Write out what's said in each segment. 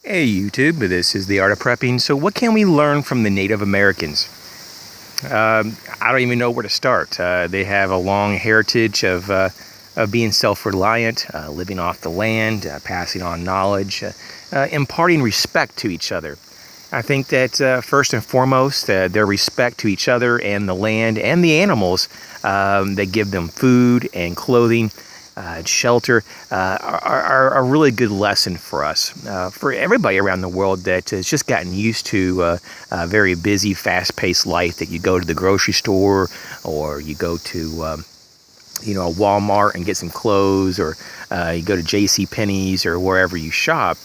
Hey YouTube, this is the Art of Prepping. So what can we learn from the Native Americans? I don't even know where to start. They have a long heritage of being self-reliant, living off the land, passing on knowledge, imparting respect to each other. I think that first and foremost, their respect to each other and the land and the animals that give them food and clothing, shelter, are a really good lesson for us, for everybody around the world that has just gotten used to a very busy, fast-paced life, that you go to the grocery store or you go to a Walmart and get some clothes, or you go to J.C. Penney's or wherever you shop.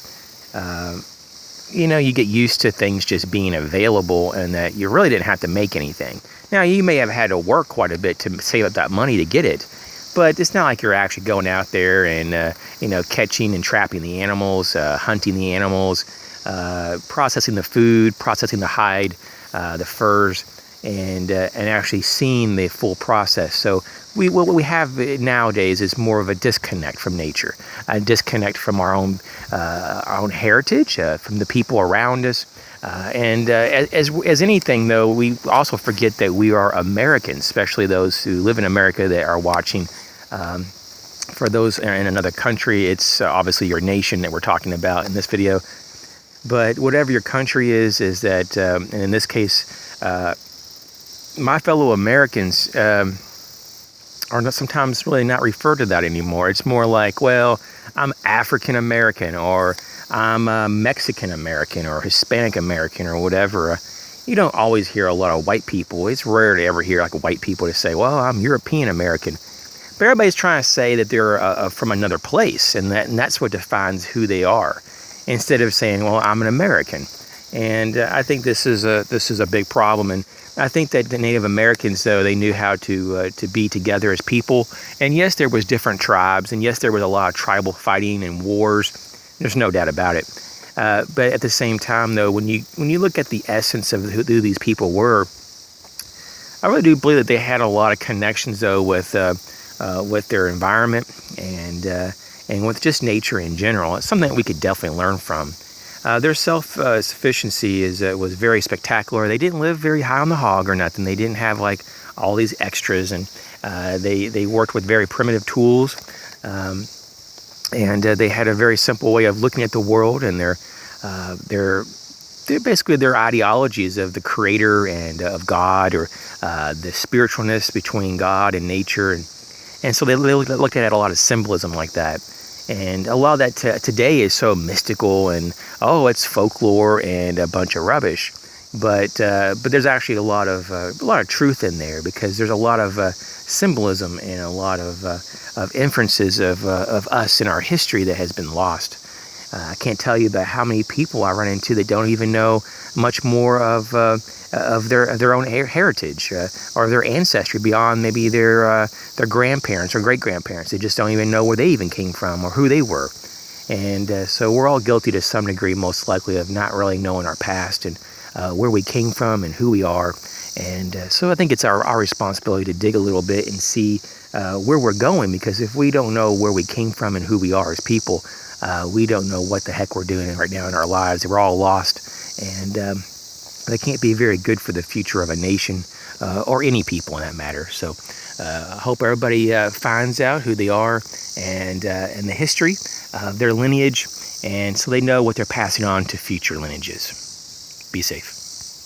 You get used to things just being available and that you really didn't have to make anything. Now, you may have had to work quite a bit to save up that money to get it, but it's not like you're actually going out there and, catching and trapping the animals, hunting the animals, processing the food, processing the hide, the furs, and actually seeing the full process. So what we have nowadays is more of a disconnect from nature, a disconnect from our own heritage, from the people around us. As anything, though, we also forget that we are Americans, especially those who live in America that are watching. For those in another country, it's obviously your nation that we're talking about in this video. But whatever your country is that, and in this case, my fellow Americans are not, sometimes really not referred to that anymore. It's more like, well, I'm African American, or I'm Mexican American, or Hispanic American, or whatever. You don't always hear a lot of white people. It's rare to ever hear like white people to say, well, I'm European American. But everybody's trying to say that they're from another place, and that's what defines who they are, instead of saying, well, I'm an American. And I think this is a big problem. And I think that the Native Americans, though, they knew how to be together as people. And yes, there was different tribes, and yes, there was a lot of tribal fighting and wars. There's no doubt about it. But at the same time, though, when you look at the essence of who these people were, I really do believe that they had a lot of connections, though, with their environment and with just nature in general. It's something that we could definitely learn from. Their self-sufficiency was very spectacular. They didn't live very high on the hog or nothing. They didn't have like all these extras, and they worked with very primitive tools, and they had a very simple way of looking at the world, and they're basically their ideologies of the Creator and of God, or the spiritualness between God and nature, and so they looked at a lot of symbolism like that. And a lot of that today is so mystical and, oh, it's folklore and a bunch of rubbish. But there's actually a lot of truth in there, because there's a lot of symbolism and a lot of inferences of us in our history that has been lost. I can't tell you about how many people I run into that don't even know much more of their own heritage or their ancestry beyond maybe their grandparents or great-grandparents. They just don't even know where they even came from or who they were. And so we're all guilty to some degree, most likely, of not really knowing our past and where we came from and who we are. And so I think it's our responsibility to dig a little bit and see where we're going, because if we don't know where we came from and who we are as people, we don't know what the heck we're doing right now in our lives. We're all lost, and that can't be very good for the future of a nation or any people in that matter. So I hope everybody finds out who they are and the history of their lineage, and so they know what they're passing on to future lineages. Be safe.